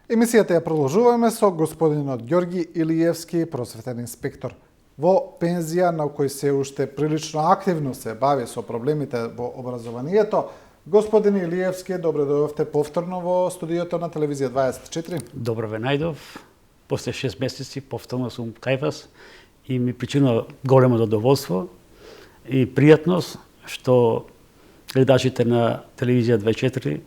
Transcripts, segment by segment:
Емисијата ја продолжуваме со господинот Ѓорги Илиевски, просветен инспектор во пензија, на кој се уште прилично активно се бави со проблемите во образованието. Господин Илиевски, добро дојдовте повторно во студиото на телевизија 24. Добро ве најдов. После 6 месеци повторно сум кај вас и ми причинува големо задоволство и пријатност што гледачите на телевизија 24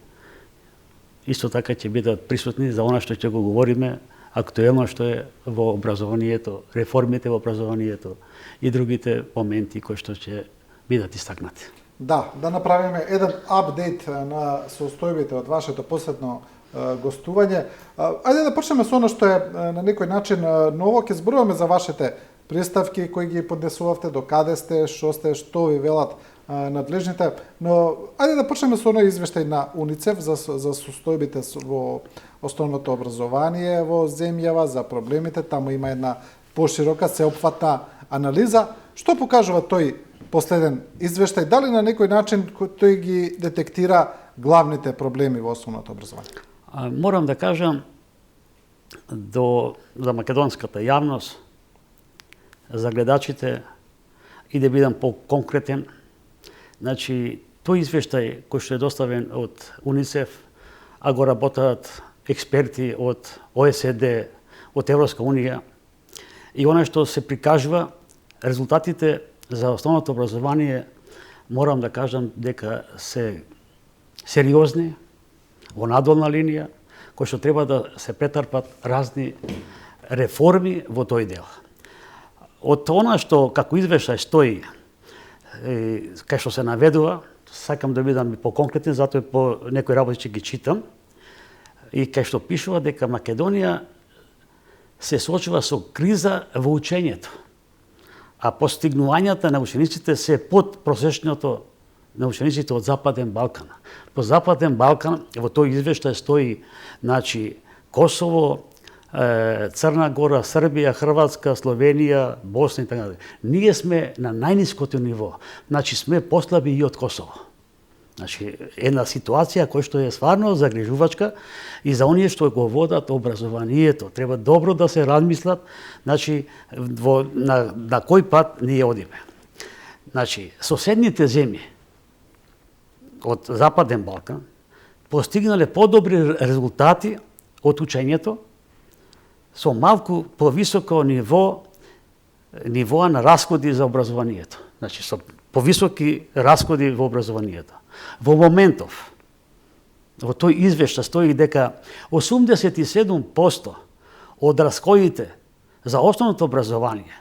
исто така ќе бидат присутни за она што ќе го говориме актуелно што е во образованието, реформите во образованието и другите моменти кои што ќе бидат истакнати. Да направиме еден апдейт на состојбите од вашето последно гостување. Ајде да почнеме со она што е на некој начин ново. Ќе зборуваме за вашите представки кои ги поднесувавте, до каде сте, што ви велат надлежните, но ајде да почнеме со оној извештај на УНИЦЕФ за состојбите во основното образование во земјава, за проблемите. Таму има една поширока, сеопфатна анализа. Што покажува тој последен извештај? Дали на некој начин тој ги детектира главните проблеми во основното образование? Морам да кажам за македонската јавност, за гледачите и да бидам по-конкретен. Значи, тој извештај кој што е доставен од УНИЦЕФ, а го работат експерти од ОСД, од Европска унија, и она што се прикажува, резултатите за основното образование, морам да кажам дека се сериозни, во надолна линија, кои што треба да се претрпат разни реформи во тој дел. Од она што како извештај стои, кај што се наведува, сакам да бидам по-конкретен, затоа по некои работи ќе ги читам, и кај што пишува дека Македонија се соочува со криза во учењето, а постигнувањата на учениците се под просечното на учениците од Западен Балкан. По Западен Балкан во тој извештај стои, значи, Косово, Црна Гора, Србија, Хрватска, Словенија, Босна и така натаму. Ние сме на најниското ниво. Значи сме послаби и од Косово. Значи една ситуација која што е стварно загрижувачка и за оние што го водат образованието треба добро да се размислат, значи на кој пат ние одиме. Значи соседните земји од Западен Балкан постигнале подобри резултати од учењето со малку повисоко нивоа на расходи за образованието. Значи со повисоки расходи во образованието. Во моментов, во тој извештај стои дека 87% од расходите за основното образование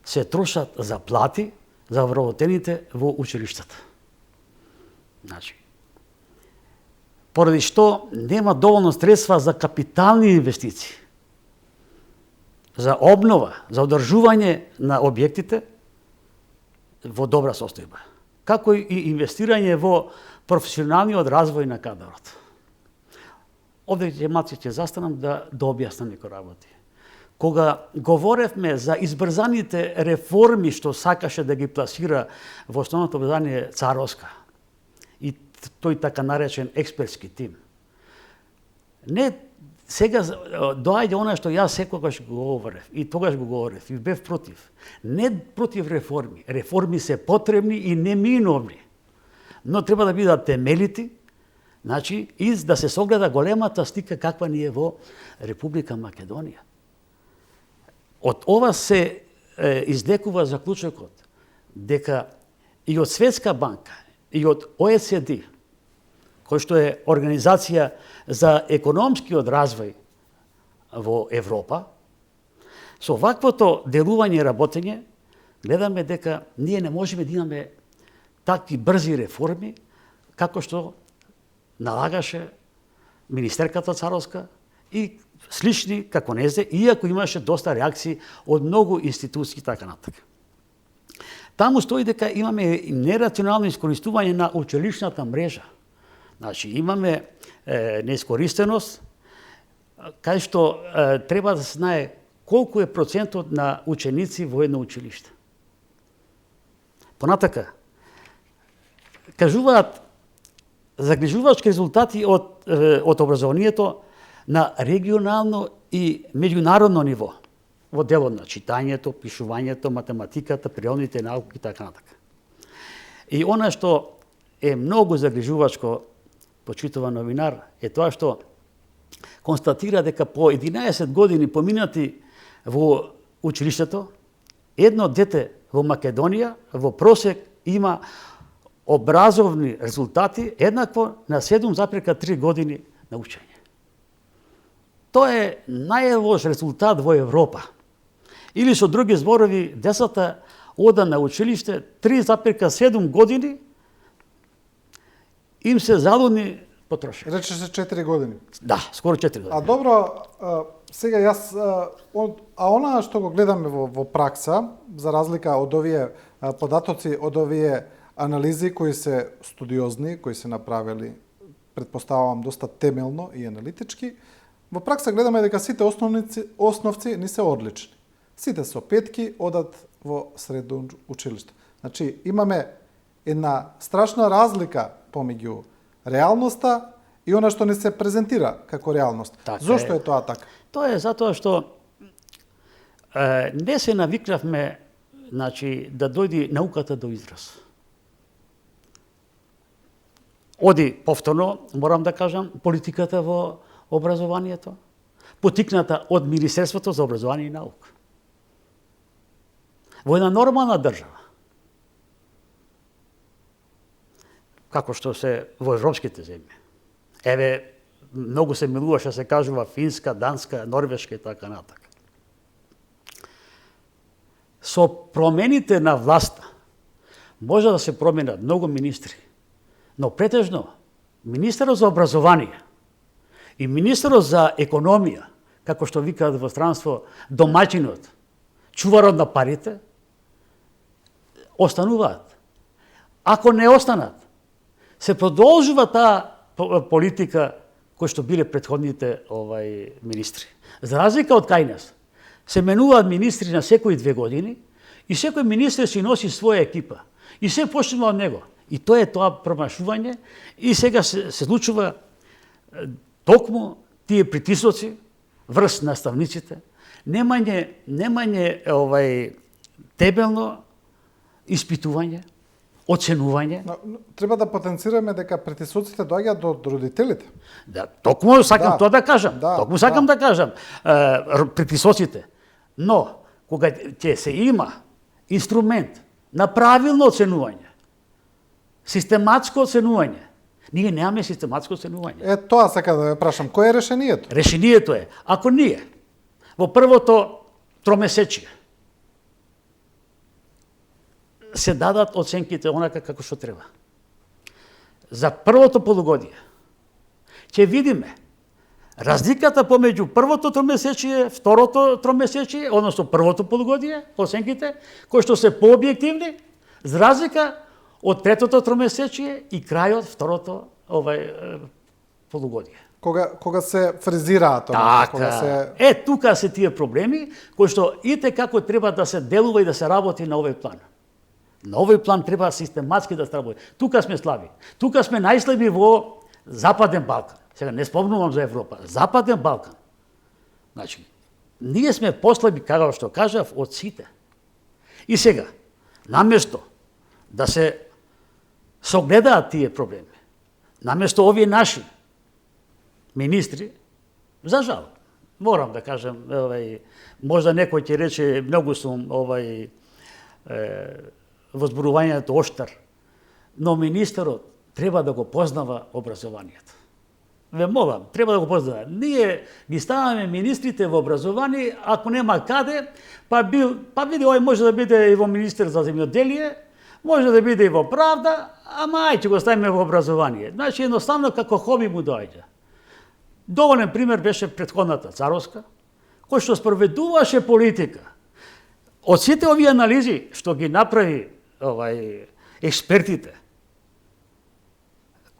се трошат за плати за вработените во училиштата. Значи, поради што нема доволно средства за капитални инвестиции, за обнова, за одржување на објектите во добра состојба, како и инвестирање во професионалниот развој на кадрот. Овде ќе застанам да објаснам некои работи. Кога говоревме за избрзаните реформи што сакаше да ги пласира во основното образование Царовска и тој така наречен експертски тим, не сега доаѓа она што јас секогаш го говорев, и тогаш го говорев, и бев против. Не против реформи. Реформи се потребни и неминовни, но треба да бидат темелити, значи, и да се согледа големата слика каква ни е во Република Македонија. Од ова се издекува заклучокот дека и од Светска банка, и од ОСД, кој што е Организација за економскиот развој во Европа, со ваквото делување и работење, гледаме дека ние не можеме да имаме такви брзи реформи, како што налагаше министерката Царовска и слични како незе, иако имаше доста реакции од многу институции така натаму. Таму стои дека имаме нерационално искористување на училишната мрежа. Значи, имаме неискористеност, кај што треба да се знае колку е процентот на ученици во едно училиште. Понатака, кажуваат загрижувачки резултати од образованието на регионално и меѓународно ниво во делот на читањето, пишувањето, математиката, природните науки и така натака. И она што е многу загрижувачко, почитуван новинар, е тоа што констатира дека по 11 години поминати во училиштето, едно дете во Македонија во просек има образовни резултати еднакво на 7,3 години на учење. Тоа е најлош резултат во Европа. Или со други зборови, децата ода на училиште 3,7 години им се залудни потроши. Рече се 4 години. Да, скоро 4 години. А добро, сега јас, она што го гледаме во пракса, за разлика од овие податоци, од овие анализи кои се студиозни, кои се направили, предпоставувам, доста темелно и аналитички, во пракса гледаме дека сите основци не се одлични. Сите со петки одат во средно училиште. Значи, имаме една страшна разлика помеѓу реалноста и она што не се презентира како реалност. Така Зошто е тоа така? Тоа е затоа што не се навикнавме, значи, да дојде науката до израз. Оди повторно, морам да кажам, политиката во образованието, потикната од Министерството за образование и наука. Во една нормална држава, како што се во европските земји. Еве, многу се милуваше, се кажува Финска, Данска, Норвешка и така натака. Со промените на власта може да се променат многу министри, но претежно министерот за образование и министерот за економија, како што викаат во странство домаќинот, чуварот на парите, остануваат. Ако не останат, се продолжува таа политика кој што биле претходните министри. За разлика од кај нас, се менуваат министри на секои 2 години и секој министр си носи своја екипа. И се почнува од него. И тоа е тоа промашување и сега се случува токму тие притисоци врз наставниците, немање тебелно испитување, оценување. Треба да потенцираме дека притисоците доаѓаат од родителите. Да, токму сакам тоа да кажам. Токму сакам да кажам. Притисоците. Но, кога ќе се има инструмент на правилно оценување, систематско оценување, ние немаме систематско оценување. Тоа сака да ве прашам, кој е решението? Решението е, ако ние во првото тромесечие се дадат оценките онака како што треба. За првото полугодие ќе видиме разликата помеѓу првото тромесечие, второто тромесечие, односно првото полугодие, оценките кои што се пообјективни, за разлика од третото тромесечие и крајот второто полугодие. Кога се фризираат Така. кога се Тука се тие проблеми кои што како треба да се делува и да се работи на овој план. На овој план треба систематски да се работи. Тука сме слаби. Тука сме најслаби во Западен Балкан. Сега не спомнувам за Европа. Западен Балкан. Значи, ние сме послаби, како што кажав, од сите. И сега, наместо да се согледаат тие проблеми, наместо овие наши министри, за жал, морам да кажам, можда некој ќе рече многу сум возборувањето оштар, но министерот треба да го познава образованието. Ве молам, треба да го познава. Ние ги ставаме министрите во образование, ако нема каде, па биде овој може да биде и во министер за земјоделие, може да биде и во правда, ама ајде го ставиме во образование. Значи едноставно како хоби му доаѓа. Доволен пример беше претходната царовска, кој што спроведуваше политика. Од сите овие анализи што ги направи експертите,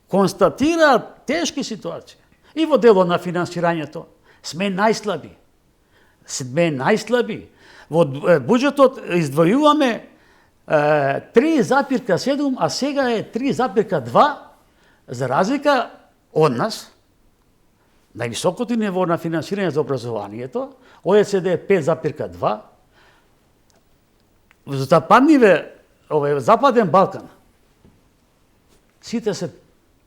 констатираат тешки ситуации. И во дело на финансирањето сме најслаби. Во буџетот издвојуваме 3,7, а сега е 3,2, за разлика од нас, Највисокото ниво на финансирање за образованието, ОЕЦД е 5,2. Западен Балкан, сите се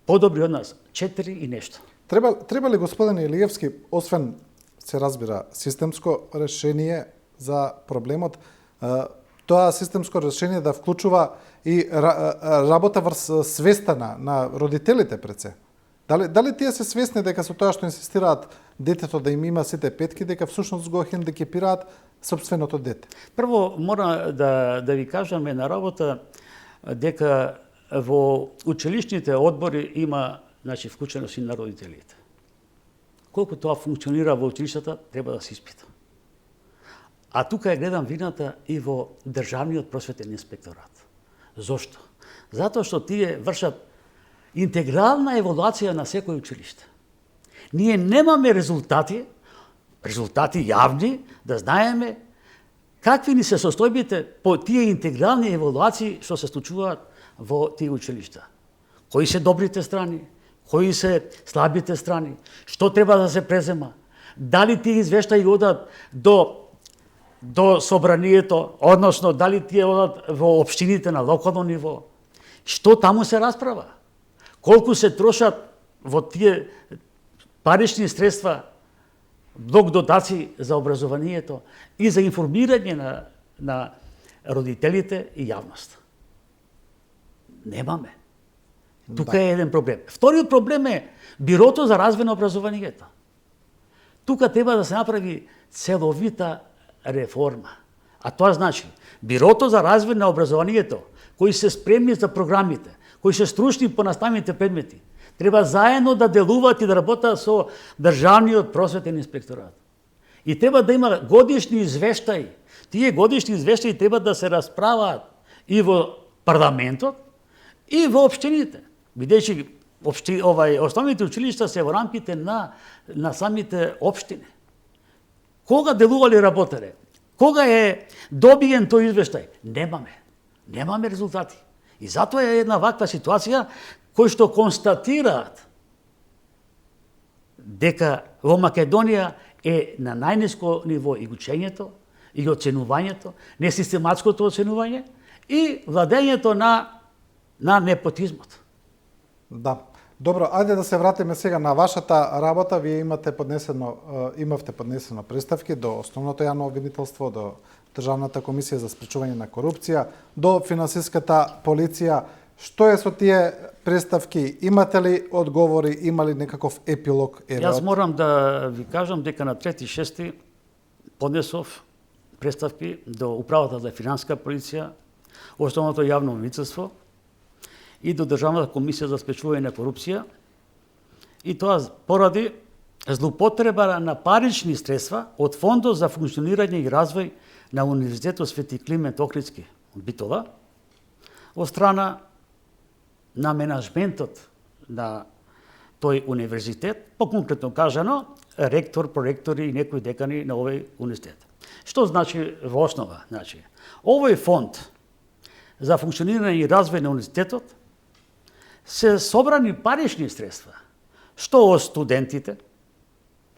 подобри од нас, 4 и нешто. Треба ли, господин Илиевски, освен, се разбира, системско решение за проблемот, тоа системско решение да вклучува и работа врз свеста на родителите пред се? Дали тие се свесни дека со тоа што инсистираат детето да им има сите петки, дека всушност го хендикепираат собственото дете? Прво, мора да ви кажам една работа, дека во училишните одбори има вклученост и на родителите. Колку тоа функционира во училиштата, треба да се испита. А тука гледам вината и во Државниот просветен инспекторат. Зошто? Затоа што тие вршат интегрална евалуација на секој училиште. Ние немаме резултати јавни, да знаеме какви ни се состојбите по тие интегрални евалуации што се случуваат во тие училишта. Кои се добрите страни, кои се слабите страни, што треба да се презема, дали тие извештаи одат до собранието, односно дали тие одат во општините на локално ниво, што таму се расправа, колку се трошат во тие парични средства, блок дотации за образованието и за информирање на родителите и јавност. Немаме. Тука е еден проблем. Вториот проблем е Бирото за развој на образованието. Тука треба да се направи целовита реформа. А тоа значи Бирото за развој на образованието, кои се спремни за програмите, кои се стручни по наставните предмети, треба заедно да делуваат и да работат со Државниот просветен инспекторат. И треба да има годишни извештаи. Тие годишни извештаи треба да се расправаат и во парламентот, и во општините. Бидејќи основните училишта се во рамките на самите општини. Кога делували работеле? Кога е добиен тој извештај? Немаме резултати. И затоа е една ваква ситуација кои што констатираат дека во Македонија е на најниско ниво и учењето, и оценувањето, несистематското оценување и владењето на непотизмот. Да. Добро, ајде да се вратиме сега на вашата работа. Вие имавте поднесено представки до Основното јавно обвинителство, до Државната комисија за спречување на корупција, до финансиската полиција. Што е со тие представки? Имате ли одговори? Има ли некаков епилог? Јас морам да ви кажам дека на 3.6. поднесов представки до Управата за финансиска полиција, Основното јавно обвинителство и до Државната комисија за спречување на корупција, и тоа поради злоупотреба на парични средства од Фондот за функционирање и развој на Универзитетот Свети Климент Охридски Битола, од страна на менаџментот на тој универзитет, поконкретно кажано, ректор, проректори и некои декани на овој универзитет. Што значи во основа? Значи, овој фонд за функционирање и развој на универзитетот се собрани парични средства, што од студентите,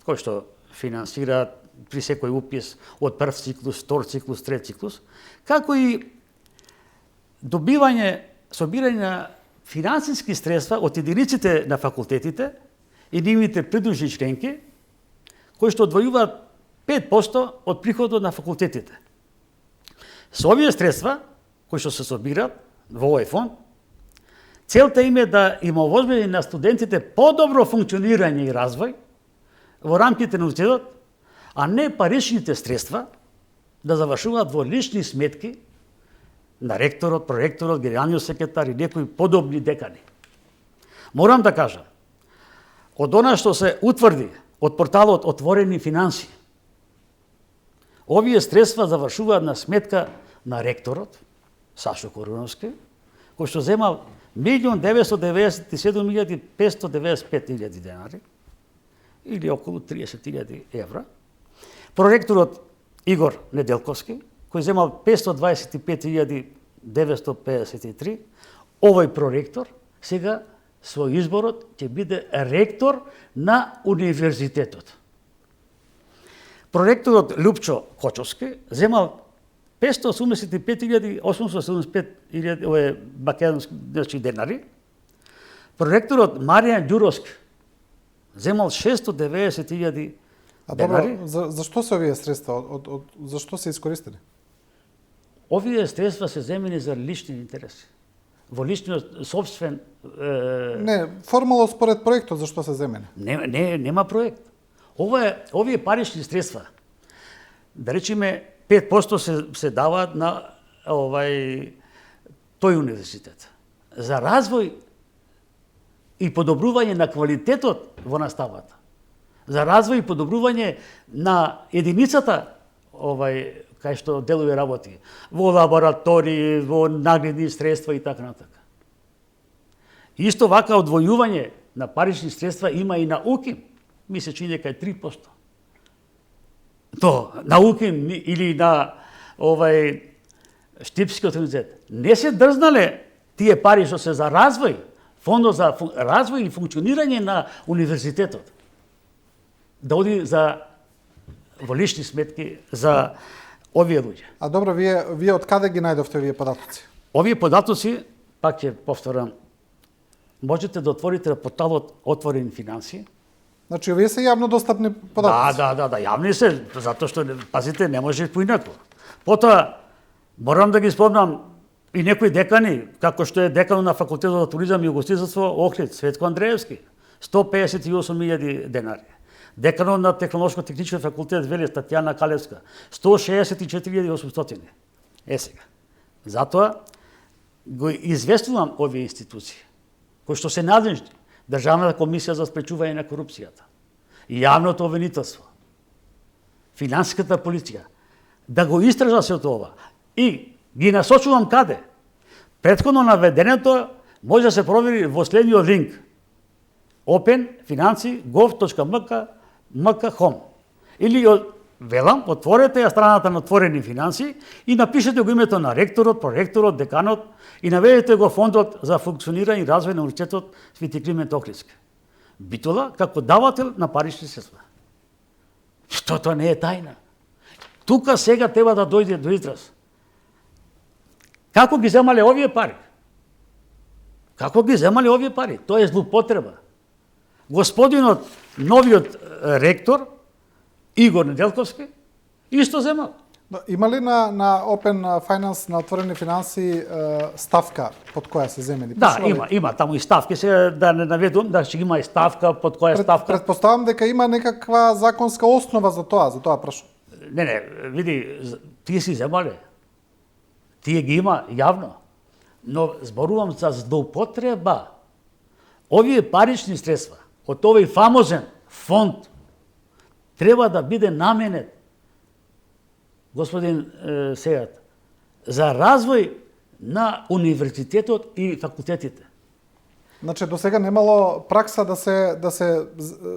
кои што финансираат при секој упис од прв циклус, втор циклус, трет циклус, како и собирање на финансиски средства од единиците на факултетите и нивните придружни членки, кои што одвојуваат 5% од приходот на факултетите. Со овие средства, кои што се собираат во овој фонд, целта им е да им овозмени на студентите подобро функционирање и развој во рамките на универзитетот, а не паричните средства да завршуваат во лични сметки на ректорот, проректорот, генералниот секретар и некои подобни декани. Морам да кажам, од она што се утврди од порталот Отворени финанси, овие средства завршуваат на сметка на ректорот, Сашо Коруновски, кој што земал 1.997.595 денари, или околу 30.000 евра. Проректорот Игор Неделковски, кој земал 525.953, овој проректор сега со изборот ќе биде ректор на универзитетот. Проректорот Лјупчо Кочовски земал 585.875 македонски денари. Проректорот Маријан Ѓуровски земал 690.000 А денари. добро, зашто се овие средства? Зашто се искористени? Овие средства се земени за лични интереси. Во личниот собствен Не, формално според проектот зашто се земени? нема проект. Овие парични средства, да речеме 5% се даваат на тој универзитет. За развој и подобрување на квалитетот во наставата. За развој и подобрување на единицата кај што делува работи, во лаборатории, во наградни средства и така натака. Исто вака одвојување на парични средства има и на УКИМ, ми се чини дека е 3%. То, на УКИМ или на Штипскиот универзитет не се дрзнале тие пари што се за развој, фондот за развој и функционирање на универзитетот, да оди за во лични сметки за овие луѓе. А добро, вие од каде ги најдовте овие податоци? Овие податоци, пак ќе повторам, можете да отворите на порталот Отворени финансии. Значи, овие се јавно достапни податоци? Да, јавни се, затоа што, пазите, не може поинаку. Потоа, морам да ги спомнам и некои декани, како што е декан на Факултетот за туризам и ugostiteljство Охрид, Светко Андреевски, 158.000 денари. Деканот на Технолошко-технички факултет Велес Татјана Калевска, 164.800. Сега. Затоа го известувам овие институции, кои што се надлежни, Државната комисија за спречување на корупцијата, јавното обвинителство, финансиската полиција, да го истража се ова. И ги насочувам каде? Претходно наведеното може да се провери во следниот линк: openfinanci.gov.mk/home. Или велам, отворете ја страната на Отворени финансии и напишете го името на ректорот, проректорот, деканот и наведете го фондот за функционирање и развој на универзитетот Свети Климент Охридски. Битола како давател на парични средства. Што тоа не е тајна. Тука сега треба да дојде до израз. Како ги земале овие пари? Како ги земале овие пари? Тоа е злоупотреба. Господинот, новиот ректор, Игор Неделковски, исто земал. Има ли на Open Finance, на Отворени финансии, ставка под која се земени? Да, има таму и ставки, се да не наведувам, да ќе има и ставка, под која ставка. Предпоставам дека има некаква законска основа за тоа прашам. Не, види, тие си земале. Тие ги има јавно. Но зборувам за злоупотреба. Овие парични средства од овој фамозен фонд треба да биде наменет, господин Сејат, за развој на универзитетот и факултетите. Значи, до сега немало пракса да се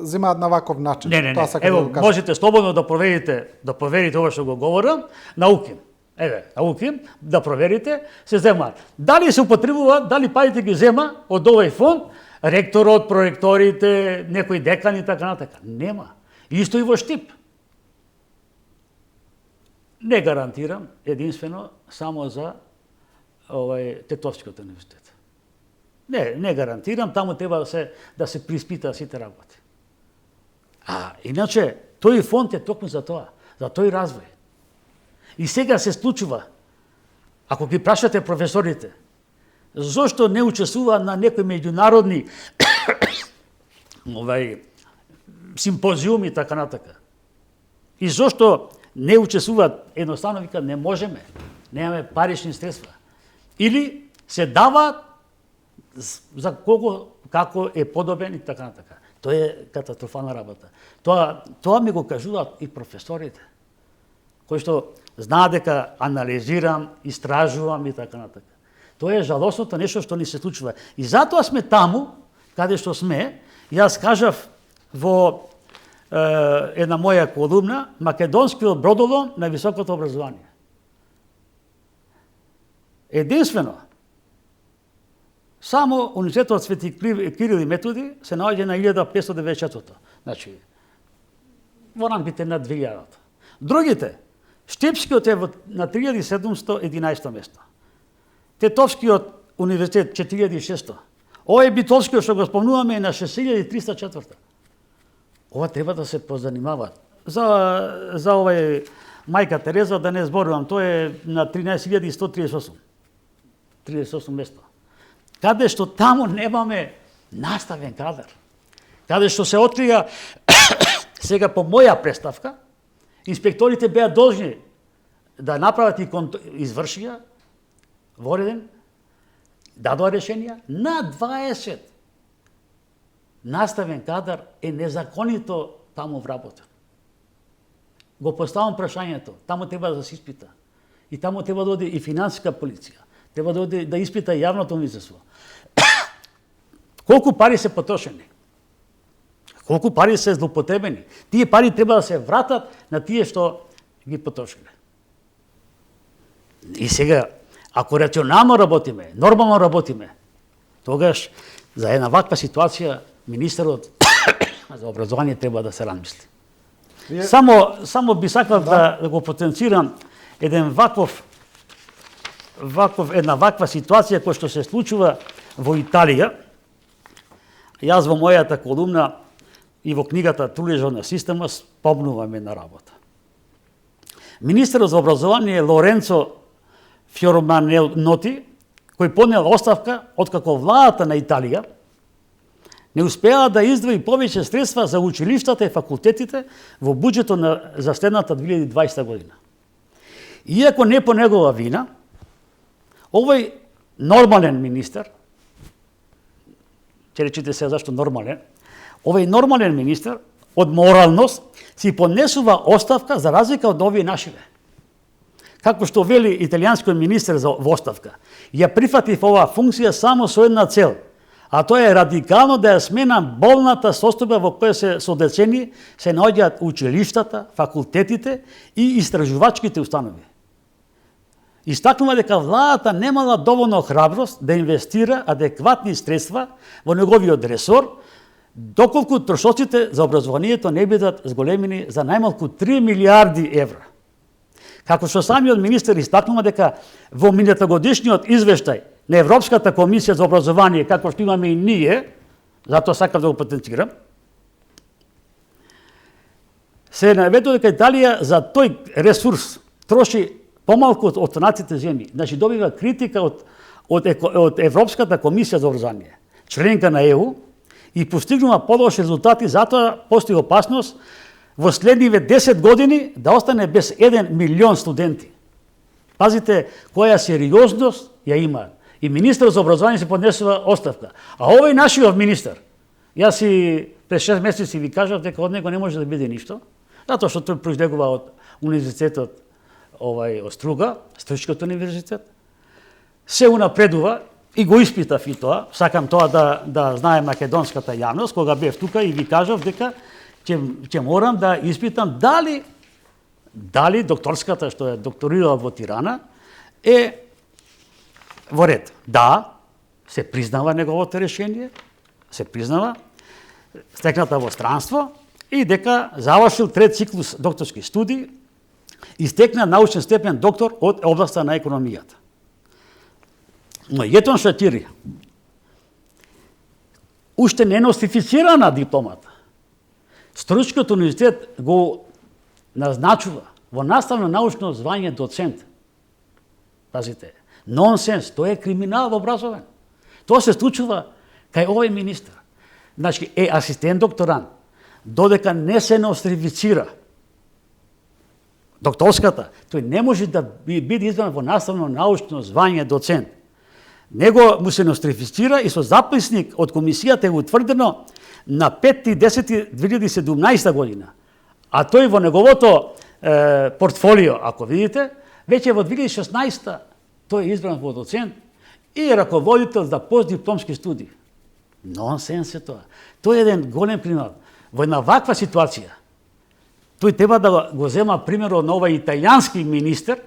земаат на ваков начин. Не. Ево, можете слободно да проверите ова што го говорам на УКИМ. На УКИМ, да проверите, се земаат. Дали се употребува, дали парите ги зема од овој фонд, ректорот, проректорите, некои декани и така натака. Нема. Исто и во Штип. Не гарантирам единствено само за Тетовскиот универзитет. Не гарантирам, таму треба да се приспитаат сите работи. А иначе, тој фонд е токму за тоа, за тој развој. И сега се случува, ако ги прашате професорите, зошто не учествува на некои меѓународни симпозиуми и така натака. И зошто не учествуваат, едноставно вика, не можеме, немаме парични средства. Или се даваат за кого, како е подобен и така натака. Тоа е катастрофална работа. Тоа ми го кажуваат и професорите, кои што знаат дека анализирам, истражувам и така натака. Тоа е жалосното нешто што ни се случува. И затоа сме таму, каде што сме. Јас кажав во една моја колумна, македонскиот бродолом на високото образование. Единствено, Само Универзитетот Свети Кирил и Методи се наоѓа на 1594. Значи, во рамките на 2000. Другите, Штепскиот е на 3711 место. Тетовскиот универзитет 4600. Овој Битолскиот што го спомнуваме е на 6304. Ова треба да се позанимаваат. За овој Мајка Тереза да не зборувам, тој е на 13138. 38 место. Каде што таму немаме наставен кадар. Каде што се открија сега по моја представка, инспекторите беа должни да направат и извршија во реден, дадоа решенија на 20. Наставен кадар е незаконито таму вработен. Го поставам прашањето, таму треба да се испита. И таму треба да оди и финансиска полиција, треба да оди да испита јавното министерство. Колку пари се потрошени? Колку пари се злоупотребени? Тие пари треба да се вратат на тие што ги потрошиле. И сега, ако рационално работиме, нормално работиме, тогаш за една ваква ситуација министерот за образование треба да се размисли. Само би сакал да го потенцирам една ваква ситуација која што се случува во Италија. Јас во мојата колумна и во книгата Трулежа на система спомнувам една работа. Министерот за образование Лоренцо Фиорманоти, кој поднел оставка откако владата на Италија не успеа да издвои повеќе средства за училиштата и факултетите во буџетот за следната 2020 година. Иако не по негова вина, овој нормален министер, ќе речете се зашто нормален, овој нормален министер од моралност си поднесува оставка за разлика од овие нашиве. Како што вели италијанскиот министер во оставка, ја прифатив оваа функција само со една цел, а тоа е радикално да ја сменам болната состојба во која се со децени се наоѓаат училиштата, факултетите и истражувачките установи. Истакнува дека владата немала доволно храброст да инвестира адекватни средства во неговиот ресор, доколку трошоците за образованието не бидат зголемени за најмалку 3 милиарди евра. Како што самиот министер истакнува дека во минатогодишниот извештај на Европската комисија за образование, како што имаме и ние, затоа сакам да го потенцирам, се наведува дека Италија за тој ресурс троши помалку од останатите земји. Значи добива критика од Европската комисија за образование, членка на ЕУ, и постигнува подобри резултати, затоа постои опасност во следниве 10 години да остане без 1 милион студенти. Пазите која сериозност ја има. И министерот за образование се поднесува оставка. А овој нашиот министер, јас и пред 6 месеци ви кажав дека од него не може да биде ништо, затоа што тој произлегува од универзитетот од Струга, Стручкиот универзитет, се унапредува и го испитав и тоа. Сакам тоа да знае македонската јавност, кога бев тука и ви кажав дека ќе морам да испитам дали докторската што е докторирала во Тирана е во ред. Да, се признава неговото решение, се признава, стекната во странство и дека завршил трет циклус докторски студии и стекна научен степен доктор од областа на економијата. Но Јетон Шатири уште не ностифицирана дипломата. Стручкиот универзитет го назначува во наставно научно звање доцент. Пазите, нонсенс, тоа е криминал образовен. Тоа се случува кај овој министр. Значи, е асистент докторант, додека не се нострифицира докторската, тој не може да биде избран во наставно научно звање доцент. Него му се нострифицира и со записник од комисијата е утврдено на 5.10.2017 година. А тој во неговото портфолио, ако видите, веќе во 2016 тој е избран во доцент и е раководител за постдипломски студии. Нонсенс е тоа. Тој е еден голем пример. Во една ваква ситуација, тој треба да го зема примерот на овој италијански министер,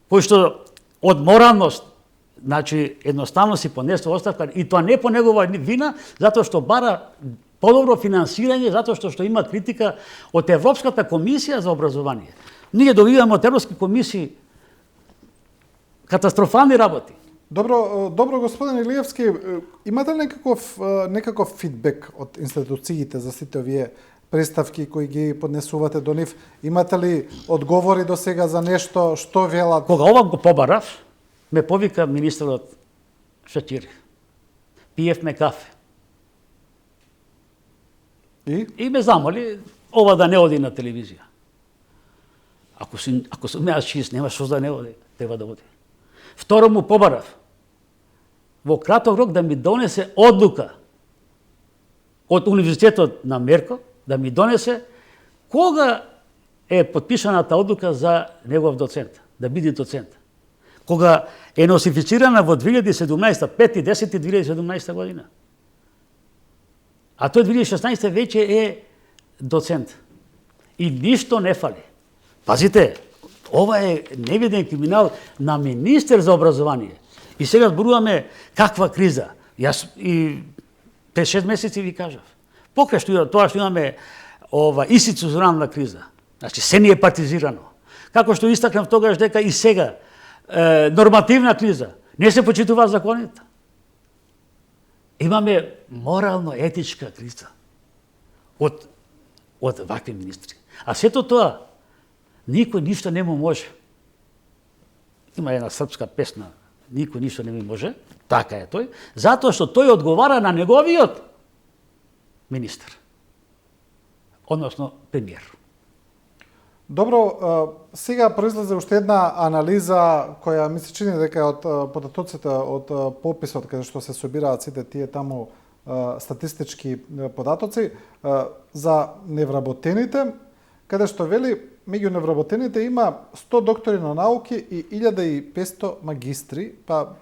кој што од моралност Значи, едноставно си понесла оставка и тоа не по негова вина, затоа што бара подобро финансирање, затоа што има критика од Европската комисија за образование. Ние добиваме од Европски комисии катастрофални работи. Добро, господин Илиевски, имате ли некаков фидбек од институциите за сите овие представки кои ги поднесувате до нив? Имате ли одговори до сега за нешто, што велат? Кога ова го побарав, ме повика министерот Шачири. Пиевме кафе. И ме замоли ова да не оди на телевизија. Ако сум јас чист, нема што да не оди, треба да оди. Второ му побарав во краток рок да ми донесе одлука од Универзитетот на Мерко, да ми донесе кога е подпишаната одлука за негов доцент, да биде доцент. Кога е носифицирана во 2017, 5.10.2017 година. А тој 2016 веќе е доцент. И ништо не фали. Пазите, ова е невиден криминал на министер за образование. И сега зборуваме каква криза. Јас и 5-6 месеци ви кажав. Покрај што тоа што имаме институционална криза. Значи, се ни е партизирано. Како што истакнав тогаш дека и сега нормативна криза. Не се почитуваат законите. Имаме морално-етичка криза од вакви министри. А сето тоа, никој ништо не му може. Има една српска песна, никој ништо не ми може, така е тој, затоа што тој одговара на неговиот министр, односно премиер. Добро, сега произлезе уште една анализа која ми се чини дека е од податоците од пописот каде што се собираат сите тие таму статистички податоци за невработените, каде што вели меѓу невработените има 100 доктори на науки и 1500 магистри, па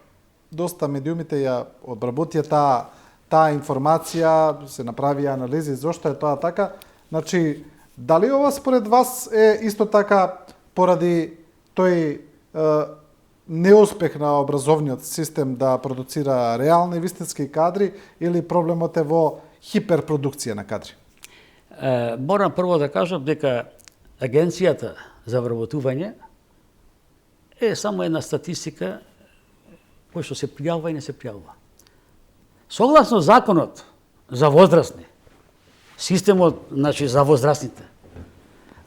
доста медиумите ја одработија таа информација, се направија анализи зошто е тоа така. Значи, дали ова според вас е исто така поради тој неуспех на образовниот систем да продуцира реални вистински кадри или проблемот е во хиперпродукција на кадри? Морам прво да кажам дека Агенцијата за вработување е само една статистика која што се пријавува и не се пријавува. Согласно законот за возрастни, системот значи за возрастните,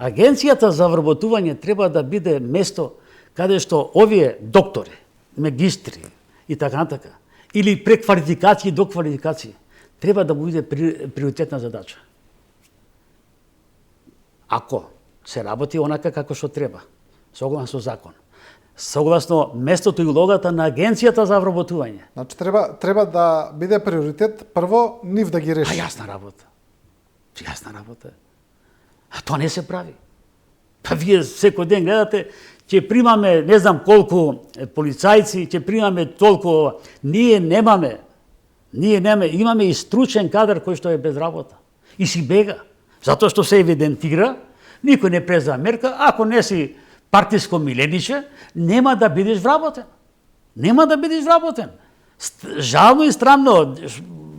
Агенцијата за вработување треба да биде место каде што овие доктори, магистри и така натака, или преквалификации и доквалификации, треба да биде приоритетна задача. Ако се работи онака како што треба, согласно закон, согласно местото и улогата на Агенцијата за вработување. Значи треба да биде приоритет прво нив да ги реши. Јасна работа. А тоа не се прави. Па вие секој ден гледате, ќе примаме не знам колку полицајци, ќе примаме толку, ние немаме, имаме и стручен кадар кој што е без работа. И си бега. Затоа што се евидентира, никој не преза мерка, ако не си партиско милениче, нема да бидеш вработен. Жално и странно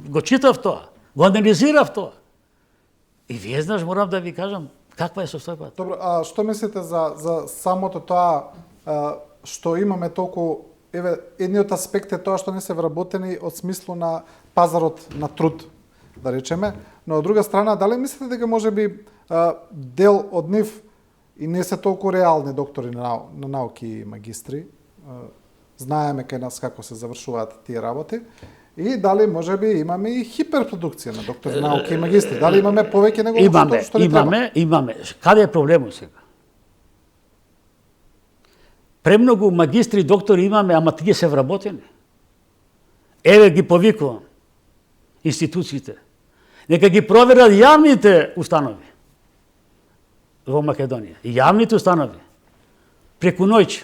го читав тоа, го анализирав тоа. И вие знаеш, морам да ви кажам, каква е состојбата. Добро, а што мислите за самото тоа што имаме толку, едниот аспект е тоа што не се вработени од смислу на пазарот на труд, да речеме, но од друга страна, дали мислите дека можеби дел од нив и не се толку реални доктори на науки и магистри, знаеме кај нас како се завршуваат тие работи, и дали можеби имаме и хиперпродукција на доктори на науки и магистри, дали имаме повеќе него што ни треба? Имаме. Каде е проблемот сега? Премногу магистри и доктори имаме, ама тие се вработени. Еве ги повикувам институциите. Нека ги проверат јавните установи во Македонија. Јавните установи. Преку ноќ.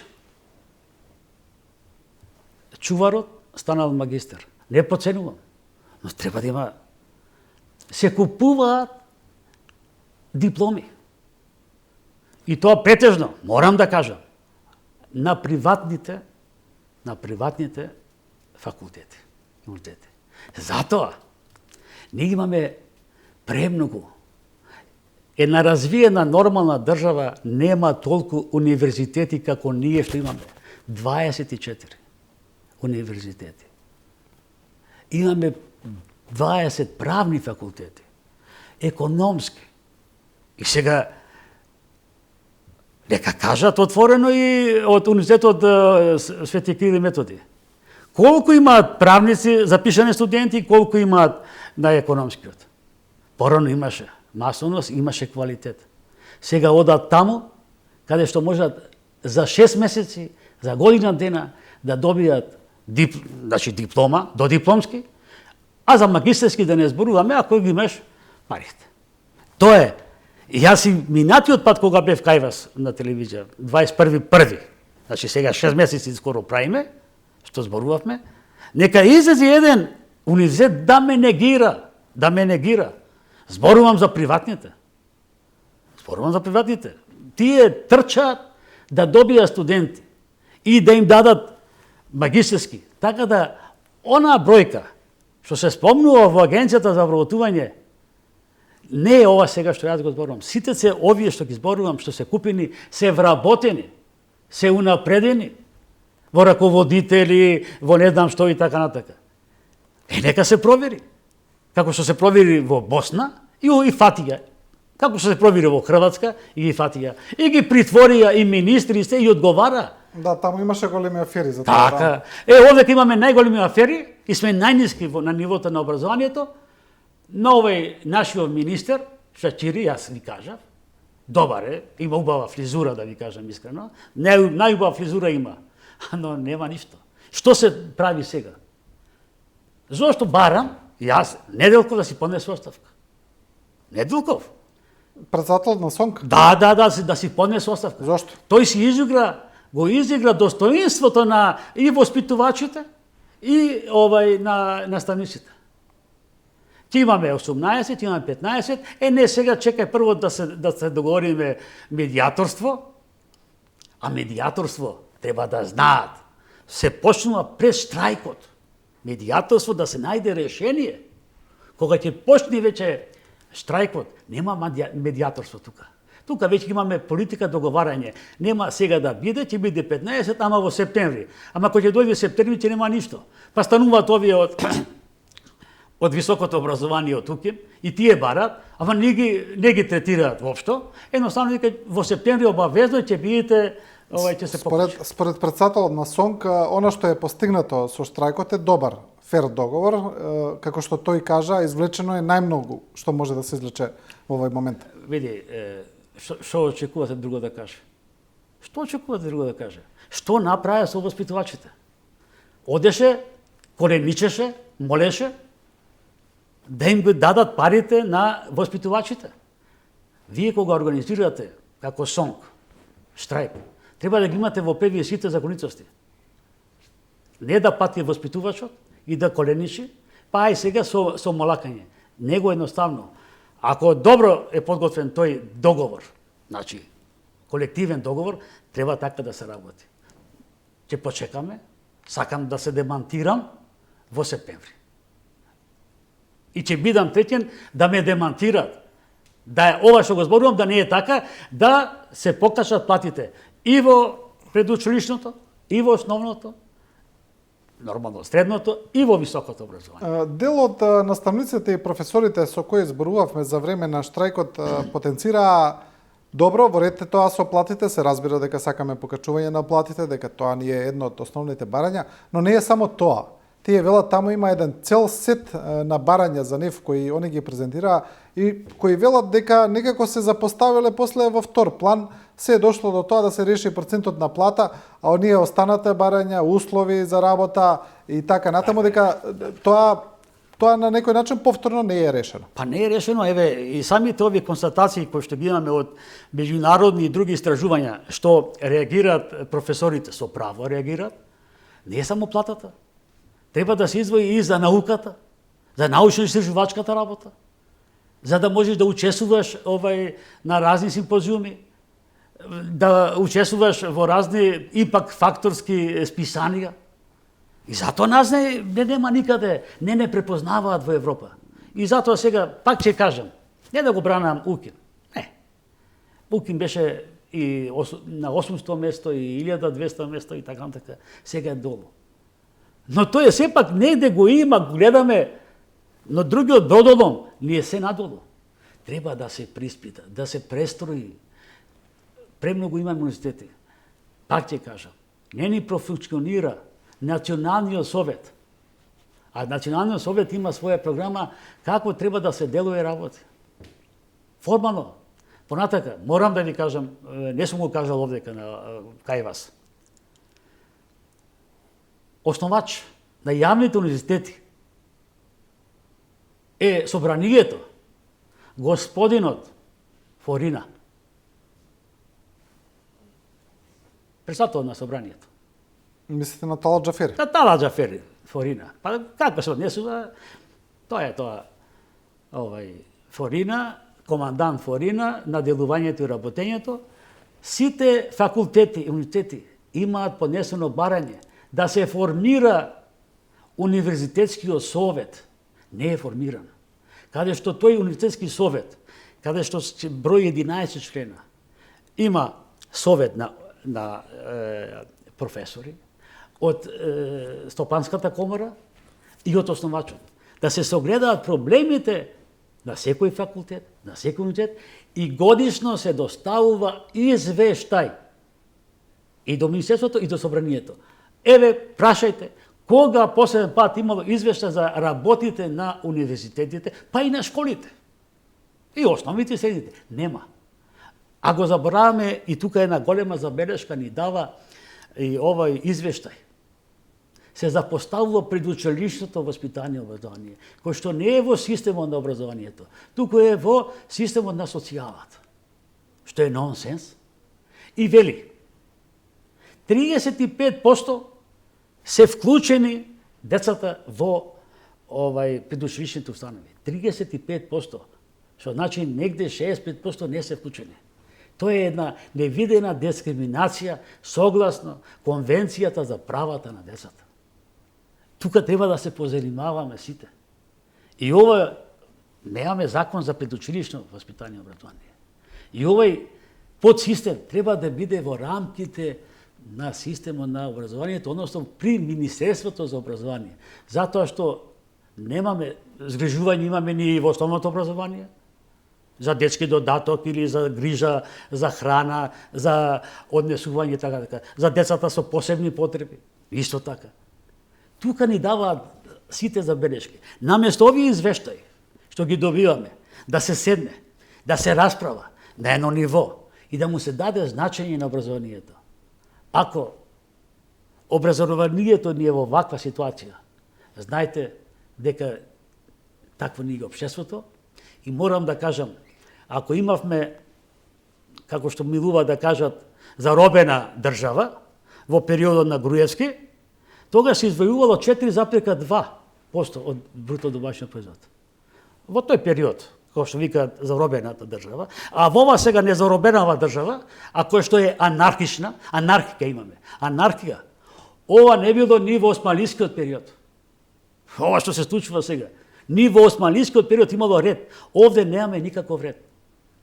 Чуварот станал магистар. Не подценувам. Но треба да има... Се купуваат дипломи. И тоа претежно, морам да кажам, на приватните на приватните факултети, универзитети. Затоа, ние имаме премногу. Една развиена нормална држава нема толку универзитети како ние што имаме. 24 универзитети. Имаме 20 правни факултети, економски. И сега, нека кажат отворено и од Универзитетот Свети Кирил и Методи. Колку имаат правници, запишани студенти, колку имаат на економскиот. Порано имаше масовност, имаше квалитет. Сега одат таму, каде што можат за 6 месеци, за година дена, да добијат диплома, до дипломски, а за магистерски да не зборуваме, ако ги имаш парите. Тоа е. Јас и минатиот пат кога бев кај вас на телевизија, 21.1. Значи сега 6 месеци скоро правиме, што зборувавме, нека излезе еден универзитет да ме негира. Зборувам за приватните. Тие трчаат да добијат студенти и да им дадат магистерски. Така да, она бројка што се спомнува во Агенцијата за вработување, не е ова сега што јас го зборувам. Сите се овие што ги зборувам, што се купени, се вработени, се унапредени во раководители, во не знам што и така натака. Нека се провери. Како што се провери во Босна и фатија. Како што се провери во Хрватска и ги фатија. И ги притворија и министри се и одговара. Да, таму имаше големи афери за тоа. Така. Овдека имаме најголеми афери и сме најниски на нивото на образованието. На овој нашиот министер, Шачири, јас ви кажав, добар е, има убава фризура, да ви кажам искрено. Најубава фризура има, но нема ништо. Што се прави сега? Зошто барам, јас, Неделков да си поднесе оставка. Неделков? Председател на СОНК? Да си поднесе оставка. Зошто? Тој си го изигра достоинството на и воспитувачите и на наставниците. Ти имаме 18, имаме 15, не сега чекај прво да се договориме медијаторство, а медијаторство треба да знаат. Се почнува пред штрајкот. Медијаторство да се најде решение. Кога ќе почне веќе штрајкот, нема медијаторство тука. Тука веќе имаме политика договарање. Нема сега да биде, ќе биде 15, ама во септември. Ама кога ќе дојде септември, ќе нема ништо. Па стануваат овие од високото образование од УКИМ и тие барат, ама не ги третираат воопшто. Едноставно вика во септември обавезно ќе бидете ќе се покаже. Според председателот на СОНК, она што е постигнато со штрајкот е добар, фер договор, како што тој кажа, извлечено е најмногу што може да се извлече во овој момент. Види, што очекувате друго да каже? Што направи со воспитувачите? Одеше, коленичеше, молеше да им го дадат парите на воспитувачите. Вие кога организирате како СОНК штрајк, треба да ги имате во превие сите законитости. Не да пати воспитувачот и да коленичи, па и сега со молакање. Него едноставно. Ако добро е подготвен тој договор, значи колективен договор, треба така да се работи. Ќе почекаме, сакам да се демантирам во септември. И ќе бидам третен да ме демантират. Да е ова што го зборувам, да не е така, да се покачат платите и во предучилишното, и во основното, нормално средното и во високото образование. Дел од наставниците и професорите со кои зборувавме за време на штрајкот потенцираа добро, во ред тоа со платите, се разбира дека сакаме покачување на платите, дека тоа ни е едно од основните барања, но не е само тоа. Тие велат таму има еден цел сет на барања за нив кои они ги презентираа и кои велат дека некако се запоставиле после во втор план, се е дошло до тоа да се реши процентот на плата, а оние останате барања, услови за работа и така натаму, дека тоа на некој начин повторно не е решено. Па не е решено, еве, и самите овие констатации кои што ги имаме од меѓународни и други истражувања, што реагираат професорите, со право реагираат, не е само платата. Треба да се издвои и за науката, за научно-истражувачката работа, за да можеш да учествуваш на разни симпозиуми, да учествуваш во разни импакт факторски списанија, И затоа нас не нема никаде, не препознаваат во Европа. И затоа сега, пак ќе кажам, не да го бранам Укин. Не. Укин беше и на 800 место, и 1200 место, и така. Сега е долу. Но тој е сепак негде го има, гледаме, но другиот бродолом ни е се надолу. Треба да се приспита, да се престрои. Премногу има универзитети. Пак ќе кажам, не ни профункционира Националниот совет. А Националниот совет има своја програма како треба да се делува работи. Формално. Понатака, морам да ви кажам, не сум го кажал овдека кај вас. Основач на јавните универзитети е собранието, господинот Форина. Председател на собранието. Мислите на Талат Джафери? На Талат Джафери, Форина. Па како се однесува? Тоа е Форина, командант Форина на делувањето и работењето. Сите факултети и универзитети имаат поднесено барање да се формира универзитетскиот совет. Не е формиран. Каде што тој универзитетски совет, каде што број 11 члена, има совет на професори од Стопанската комора и од основачот. Да се согледаат проблемите на секој факултет, на секој универзитет и годишно се доставува извештај и до Министерството и до Собранието. Еве, прашајте, кога последен пат имало извештај за работите на универзитетите, па и на школите. И основните и средните. Нема. А го забораваме, и тука една голема забелешка ни дава и овој извештај. Се запоставува предучилишното воспитание и образование, кој што не е во системот на образованието, туку е во системот на социјалата, што е нонсенс. И вели, 35% се вклучени децата во предучилишните установи. 35%, што значи негде 65% не се вклучени. Тоа е една невидена дискриминација согласно Конвенцијата за правата на децата. Тука треба да се позанимаваме сите. И ова, немаме закон за предучилишно воспитание и образование. И овој подсистем треба да биде во рамките на системот на образованието, односно при Министерството за образование. Затоа што немаме згрижување, имаме ни во основното образование, за детски додаток или за грижа, за храна, за однесување, така. За децата со посебни потреби. Исто така. Тука ни даваат сите забелешки. Наместо овие извештаи, што ги добиваме, да се седне, да се расправа на едно ниво и да му се даде значење на образованието. Ако образованието ни е во ваква ситуација, знаете дека такво ни е општеството и морам да кажам, ако имавме, како што милува да кажат, заробена држава во периодот на Груевски, тогаш се извојувало 4,2% од бруто домашниот производ. Во тој период, кој што викаат заробената држава, а во ова сега незаробенава држава, а кој што е анархика имаме. Анархија. Ова не било ни во османлискиот период. Ова што се случува сега. Ни во османлискиот период имало ред. Овде немаме никаков ред.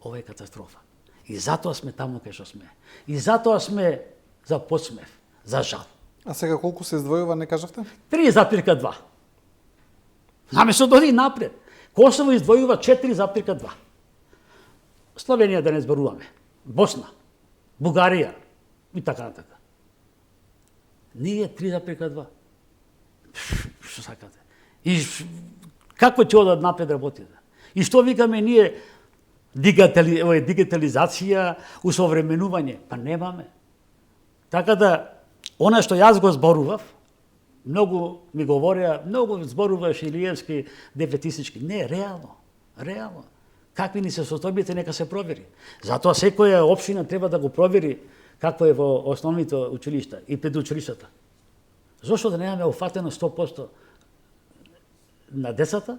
Ова е катастрофа. И затоа сме таму кај што сме. И затоа сме за подсмев, за жал. А сега колку се издвојува, не кажавте? 3,2. Наместо да оди напред. Косово издвојува 4,2. Словенија да не зборуваме. Босна, Бугарија и така натака. Ние 3,2. Што сакате? И како ќе одат напред работите? И што викаме ние дигитализација, усовременување? Па немаме. Така да, она што јас го зборував, многу ми говореа, многу зборуваш Илиевски, дефетистички. Не, реално. Какви ни се состојбите, нека се провери. Затоа секоја општина треба да го провери какво е во основните училишта и предучилиштата. Зошто да немаме уфатено 100% на децата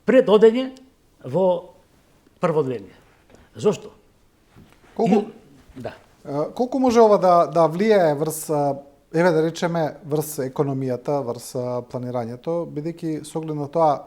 пред одење во прво одделение? Зошто? Колку може ова да влијае врз еве да речеме врз економијата, врз планирањето, бидејќи со оглед на тоа,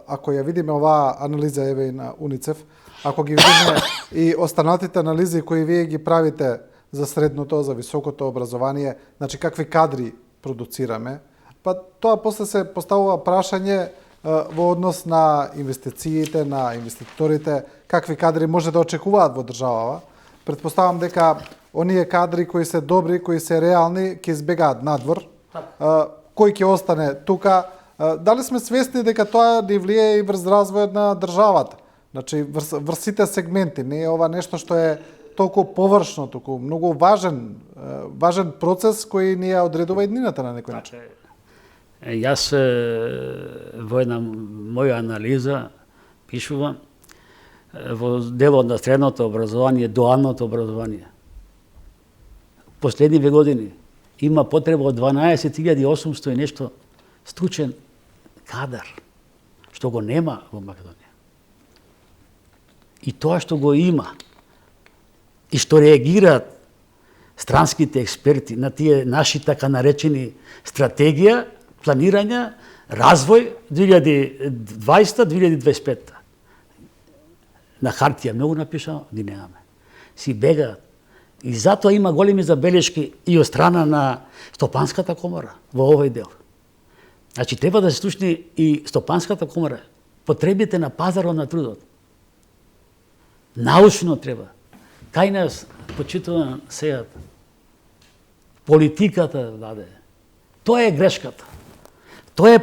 ако ја видиме оваа анализа еве и на УНИЦЕФ, ако ги видиме и останатите анализи кои вие ги правите за средното, за високото образование, значи какви кадри продуцираме, па тоа после се поставува прашање во однос на инвестициите, на инвеститорите, какви кадри може да очекуваат во државава. Предпоставам дека оние кадри кои се добри, кои се реални, ќе избегаат надвор. Кој ќе остане тука? Дали сме свесни дека тоа ни влијае и врз развојот на државата? Значи, врз сите сегменти, не е ова нешто што е толку површно, толку многу важен процес кој ни ја одредува иднината на некој начин. Јас во една моја анализа пишувам во делот на средното образование, дуалното образование. Последниве години има потреба од 12.800 и нешто стручен кадар, што го нема во Македонија. И тоа што го има, и што реагираат странските експерти на тие наши така наречени стратегија, планирање, развој 2020-2025. На хартија многу напишано, ги немаме. Си бегаат. И затоа има големи забелешки и од страна на Стопанската комора во овој дел. Значи, треба да се слушни и Стопанската комора, потребите на пазарот на трудот. Научно треба. Кај нас, почитуван сејат, политиката даде. Тоа е грешката. Тоа е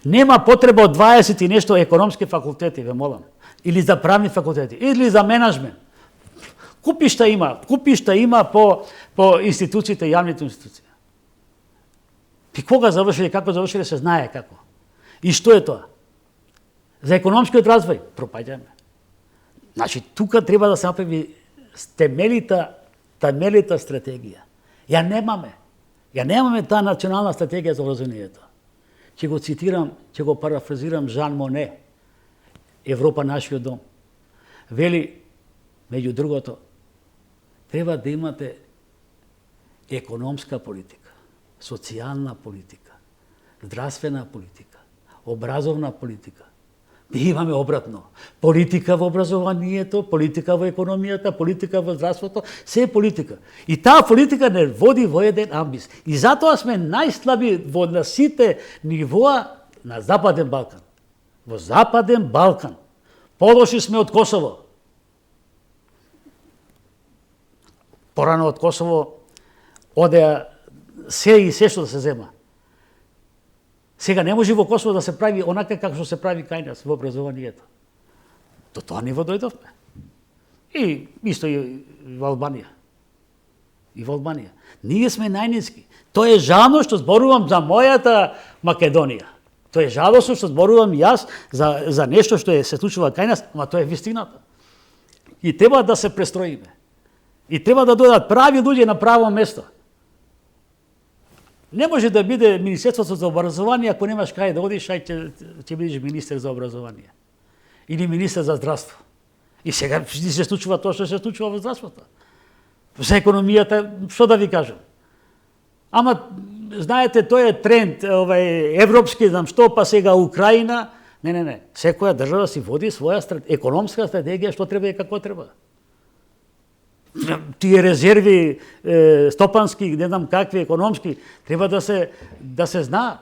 нема потреба од 20 и нешто економски факултети, ве молам. Или за правни факултети, или за менеджмент. Купишта има по институциите, јавните институции. И кога завршиле, како завршиле, се знае како. И што е тоа? За економскиот развој пропаѓаме. Значи, тука треба да се направи темелита стратегија. Ја немаме. Ја немаме таа национална стратегија за образованието. Ќе го цитирам, ќе го парафразирам Жан Моне, Европа нашиот дом. Вели, меѓу другото, треба да имате економска политика, социјална политика, здравствена политика, образовна политика. Ми имаме обратно. Политика во образованието, политика во економијата, политика во здравството, се е политика. И таа политика не води во еден амбис. И затоа сме најслаби во на сите нивоа на Западен Балкан. Во Западен Балкан. Полоши сме од Косово. Порано од Косово одеа се и се што да се зема. Сега не може во Косово да се прави онака како што се прави кај нас во образованието. До тоа ниво дојдовме. И исто и во Албанија. И во Албанија. Ние сме најниски. Тоа е жално што зборувам за мојата Македонија. Тоа е жалосно што зборувам јас за нешто што се случува кај нас, ама тоа е вистината. И треба да се престроиме. И треба да дојдат прави луѓе на право место. Не може да биде Министерството за образование ако немаш кај да одиш, ќе бидеш министер за образование. Или министер за здравство. И сега се случува тоа што се случува во здравството. За економијата, што да ви кажам? Ама, знаете, тој е тренд, европски, знам што, па сега Украина. Не. Секоја држава си води своја економска стратегија, што треба и како треба. Тие резерви стопански, не знам какви економски, треба да се знаат.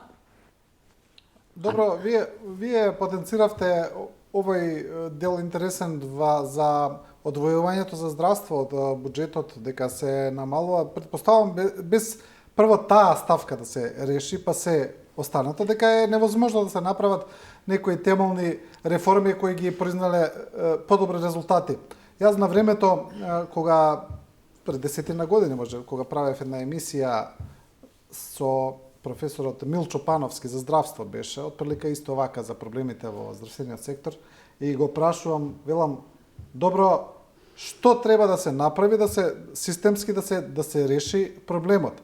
Добро, вие потенциравте овој дел интересен за одвојувањето за здравство од буџетот, дека се намалува. Предпоставам без прво таа ставка да се реши, па се останато, дека е невозможно да се направат некои темелни реформи кои ги признале подобри резултати. Јас на времето, кога пред 10 години, може, кога правев една емисија со професорот Милчо Пановски за здравство беше, отприлика исто вака за проблемите во здравствениот сектор, и го прашувам, велам, добро, што треба да се направи, да се системски да се реши проблемот?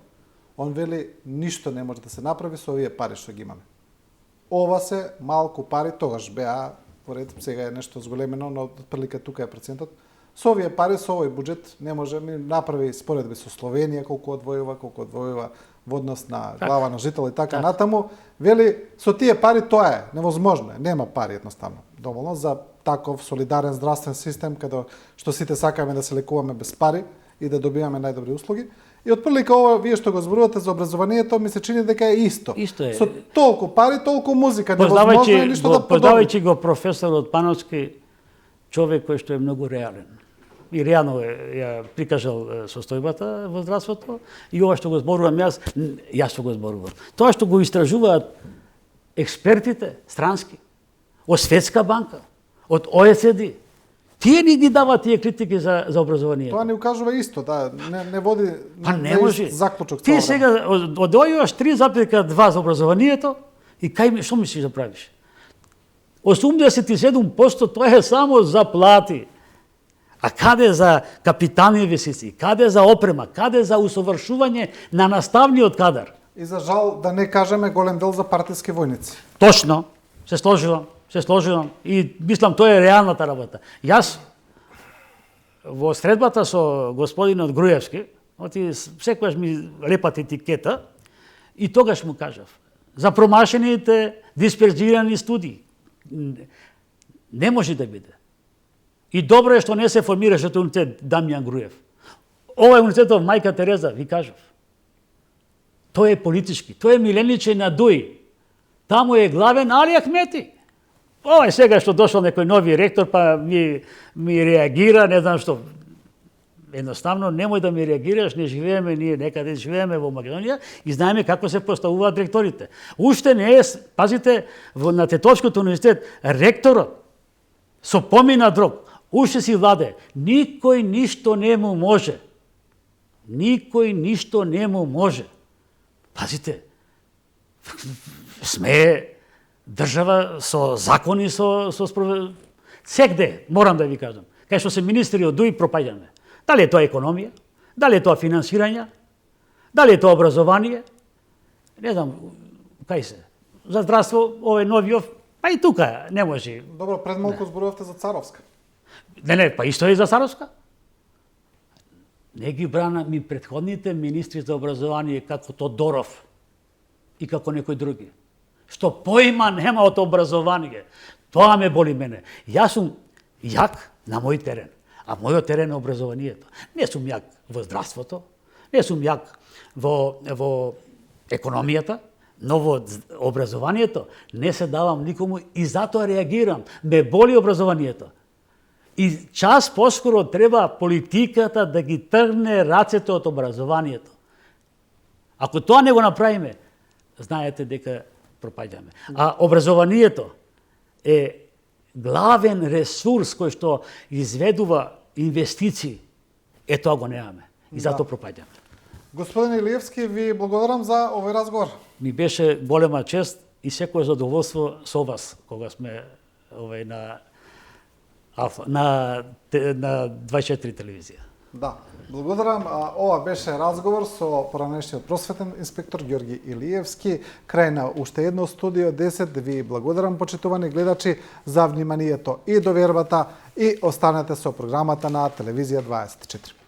Он вели, ништо не може да се направи со овие пари што ги имаме. Ова се малку пари, тогаш беа, поред, сега е нешто зголемено, но отприлика тука е процентот, Со овие пари, со овој буџет не може ми направи споредби со Словенија колку одвојува во однос на глава на жител и така натаму. Вели, со тие пари тоа е невозможно, нема пари едноставно доволно за таков солидарен здравствен систем каде што сите сакаме да се лекуваме без пари и да добиваме најдобри услуги. И отприлика ова вие што го зборувате за образованието ми се чини дека е исто. Исто е. Со толку пари, толку музика, невозможно е ништо да подобри. Познавајќи го професорот Пановски, човек кој што е многу реален. И реално ја прикажал состојбата во здравството и ова што го зборувам јас што го зборувам. Тоа што го истражуваат експертите странски од Светска банка, од ОЕЦД, тие ни ги даваат тие критики за образованието. Тоа не укажува исто, не води не може. заклучок. Ти сега одојуваш 3,2 за образованието и кај што мислиш да правиш? 87% тоа е само за плати. А каде за капитални инвестиции, каде за опрема, каде за усовршување на наставниот кадар? И за жал да не кажеме голем дел за партиски војници. Точно, се сложувам и мислам тоа е реалната работа. Јас во средбата со господинот Груевски, секогаш ми лепат етикета и тогаш му кажав за промашените дисперзирани студии. Не може да биде. И добро е што не се формираше тој университет Дамјан Груев. Ова е университетот Мајка Тереза, ви кажав. Тој е политички, тој е милениче на Дуи. Таму е главен Али Ахмети. Ова е сега што дошол некој нови ректор, па ми реагира, не знам што. Едноставно, немој да ми реагираш, не живееме, ние некаде живееме во Македонија и знаеме како се поставуваат ректорите. Уште не е, пазите, на Тетовскиот университет, ректорот со поминат рок, уште си владе, никој ништо не му може. Никој ништо не му може. Пазите, сме држава со закони, со сегде, морам да ви кажам, кај што се министри од ДУИ пропаѓаме. Дали е тоа економија, дали е тоа финансирање, дали е тоа образование, не знам, кај се. За здравство, овој новиот, па и тука не може. Добро, пред малку зборувавте за Царовска. Не, па исто е за Царовска. Не ги брана ми претходните министри за образование како Тодоров и како некои други. Што поима нема од образование. Тоа ме боли мене. Јас сум јак на мој терен, а мојот терен е образованието. Не сум јак во здравството, не сум јак во економијата, но во образованието не се давам никому и затоа реагирам. Ме боли образованието. И час поскоро треба политиката да ги тргне рацете од образованието. Ако тоа не го направиме, знаете дека пропаѓаме. А образованието е главен ресурс кој што изведува инвестиции. Тоа го немаме. И затоа пропаѓаме. Господин Илиевски, ви благодарам за овој разговор. Ми беше голема чест и секое задоволство со вас кога сме на 24 телевизија. Да, благодарам. Ова беше разговор со поранешниот просветен инспектор Ѓорги Илиевски. Крај на уште едно студио 10. Ви благодарам, почитувани гледачи, за вниманието и довербата и останете со програмата на телевизија 24.